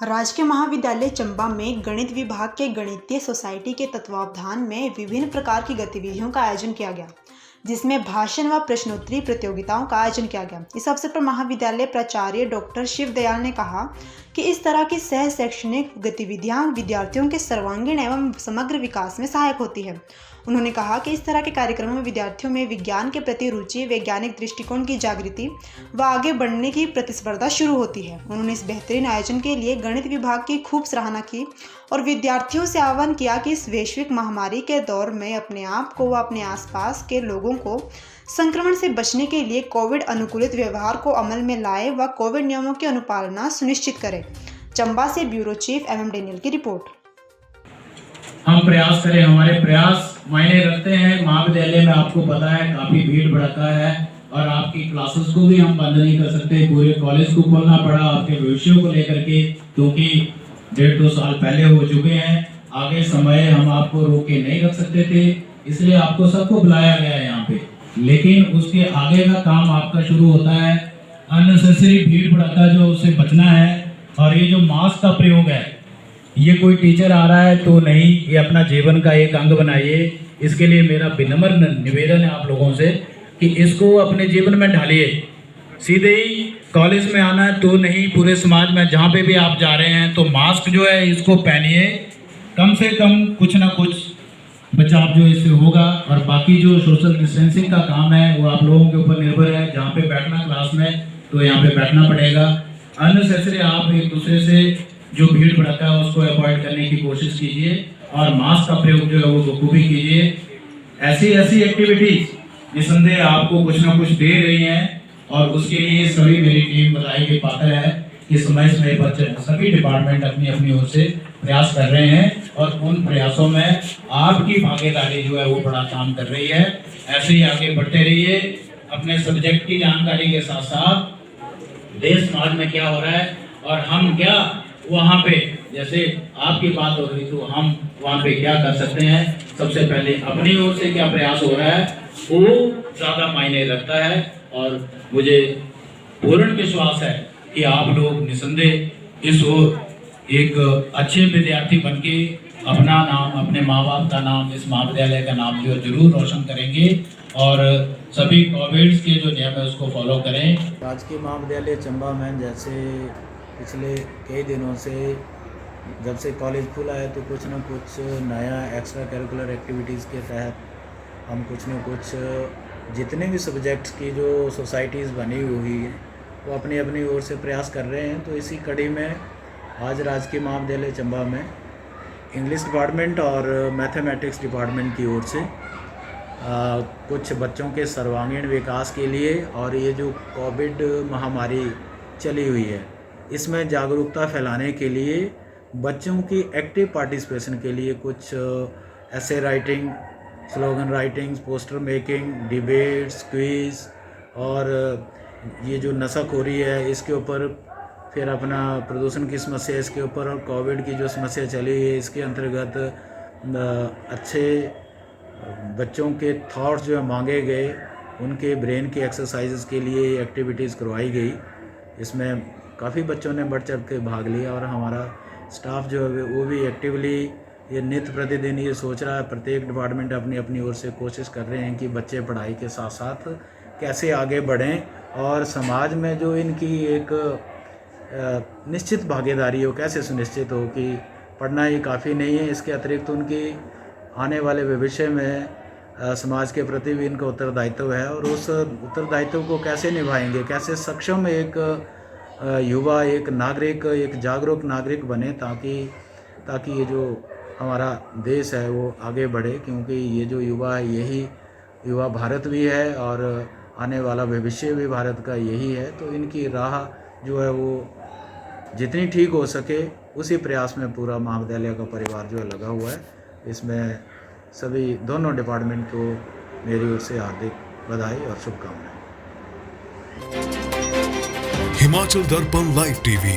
राजकीय महाविद्यालय चंबा में गणित विभाग के गणितीय सोसाइटी के तत्वावधान में विभिन्न प्रकार की गतिविधियों का आयोजन किया गया, जिसमें भाषण व प्रश्नोत्तरी प्रतियोगिताओं का आयोजन किया गया। इस अवसर पर महाविद्यालय प्राचार्य डॉक्टर शिवदयाल ने कहा कि इस तरह की सह शैक्षणिक गतिविधियां विद्यार्थियों के सर्वांगीण एवं समग्र विकास में सहायक होती है। उन्होंने कहा कि इस तरह के कार्यक्रमों में विद्यार्थियों में विज्ञान के प्रति रुचि, वैज्ञानिक दृष्टिकोण की जागृति व आगे बढ़ने की प्रतिस्पर्धा शुरू होती है। उन्होंने इस बेहतरीन आयोजन के लिए गणित विभाग की खूब सराहना की और विद्यार्थियों से आह्वान किया कि इस वैश्विक महामारी के दौर में अपने आप को व अपने आसपास के लोगों को संक्रमण से बचने के लिए कोविड अनुकूलित व्यवहार को अमल में लाए व कोविड नियमों की अनुपालना सुनिश्चित करें। चंबा से ब्यूरो चीफ एम डेनियल की रिपोर्ट। हम प्रयास करें, हमारे प्रयास मायने रखते हैं। महाविद्यालय में आपको पता है काफी भीड़ भड़का है और आपकी क्लासेस को भी हम बंद नहीं कर सकते। पूरे कॉलेज को खोलना पड़ा आपके भविष्य को लेकर के, क्योंकि 1.5-2 साल पहले हो चुके हैं। आगे समय हम आपको रोक के नहीं रख सकते थे, इसलिए आपको सबको बुलाया गया है यहाँ पे। लेकिन उसके आगे का काम आपका शुरू होता है। अननेसेसरी भीड़ भड़का जो उससे बचना है। और ये जो मास्क का प्रयोग है, ये कोई टीचर आ रहा है तो नहीं, ये अपना जीवन का एक अंग बनाइए। इसके लिए मेरा विनम्र निवेदन है आप लोगों से कि इसको अपने जीवन में ढालिए। सीधे ही कॉलेज में आना है तो नहीं, पूरे समाज में जहाँ पे भी आप जा रहे हैं तो मास्क जो है इसको पहनिए। कम से कम कुछ ना कुछ बचाव जो इससे होगा। और बाकी जो सोशल डिस्टेंसिंग का काम है वो आप लोगों के ऊपर निर्भर है। जहाँ पे बैठना क्लास में तो यहाँ पे बैठना पड़ेगा। अननेसेसरी आप एक दूसरे से जो भीड़ भड़का है उसको अवॉइड करने की कोशिश कीजिए और मास्क का प्रयोग जो है वो बखूबी कीजिए। ऐसी एक्टिविटीज निसंदेह आपको कुछ ना कुछ दे रही हैं और उसके लिए सभी मेरी टीम बधाई के पात्र है कि समय पर सभी डिपार्टमेंट अपनी अपनी ओर से प्रयास कर रहे हैं और उन प्रयासों में आपकी भागीदारी जो है वो बड़ा काम कर रही है। ऐसे ही आगे बढ़ते रहिए। अपने सब्जेक्ट की जानकारी के साथ साथ देश समाज में क्या हो रहा है और हम क्या वहाँ पे, जैसे आपकी बात हो रही तो हम वहाँ पे क्या कर सकते हैं। सबसे पहले अपनी ओर से क्या प्रयास हो रहा है वो ज़्यादा मायने रखता है। और मुझे पूर्ण विश्वास है कि आप लोग निसंदेह इस ओर एक अच्छे विद्यार्थी बनके अपना नाम, अपने माँ बाप का नाम, इस महाविद्यालय का नाम जो जरूर रोशन करेंगे और सभी कोविड के जो नियम है उसको फॉलो करें। राजकीय महाविद्यालय चंबा में जैसे पिछले कई दिनों से जब से कॉलेज खुला है तो कुछ न कुछ नया एक्स्ट्रा करिकुलर एक्टिविटीज़ के तहत हम कुछ न कुछ जितने भी सब्जेक्ट्स की जो सोसाइटीज़ बनी हुई हैं वो अपनी अपनी ओर से प्रयास कर रहे हैं। तो इसी कड़ी में आज राजकीय महाविद्यालय चंबा में इंग्लिश डिपार्टमेंट और मैथमेटिक्स डिपार्टमेंट की ओर से कुछ बच्चों के सर्वांगीण विकास के लिए और ये जो कोविड महामारी चली हुई है इसमें जागरूकता फैलाने के लिए बच्चों की एक्टिव पार्टिसिपेशन के लिए कुछ ऐसे writing, slogan writing, poster making, debates, quiz और ये जो नशाखोरी है इसके ऊपर, फिर अपना प्रदूषण की समस्या इसके ऊपर और कोविड की जो समस्या चली है इसके अंतर्गत अच्छे बच्चों के थॉट्स जो मांगे गए, उनके ब्रेन की एक्सरसाइजेस के लिए एक्टिविटीज़ करवाई गई। इसमें काफ़ी बच्चों ने बढ़ चढ़ के भाग लिया और हमारा स्टाफ जो है वो भी एक्टिवली ये नित्य प्रतिदिन ये सोच रहा है। प्रत्येक डिपार्टमेंट अपनी अपनी ओर से कोशिश कर रहे हैं कि बच्चे पढ़ाई के साथ साथ कैसे आगे बढ़ें और समाज में जो इनकी एक निश्चित भागीदारी हो कैसे सुनिश्चित हो कि पढ़ना ही काफ़ी नहीं है, इसके अतिरिक्त उनकी आने वाले भविष्य में समाज के प्रति भी इनका उत्तरदायित्व है और उस उत्तरदायित्व को कैसे निभाएंगे, कैसे सक्षम एक युवा, एक नागरिक, एक जागरूक नागरिक बने ताकि ये जो हमारा देश है वो आगे बढ़े। क्योंकि ये जो युवा है यही युवा भारत भी है और आने वाला भविष्य भी भारत का यही है। तो इनकी राह जो है वो जितनी ठीक हो सके उसी प्रयास में पूरा महाविद्यालय का परिवार जो है लगा हुआ है। इसमें सभी दोनों डिपार्टमेंट को मेरी ओर से हार्दिक बधाई और शुभकामनाएं। हिमाचल दर्पण लाइव टीवी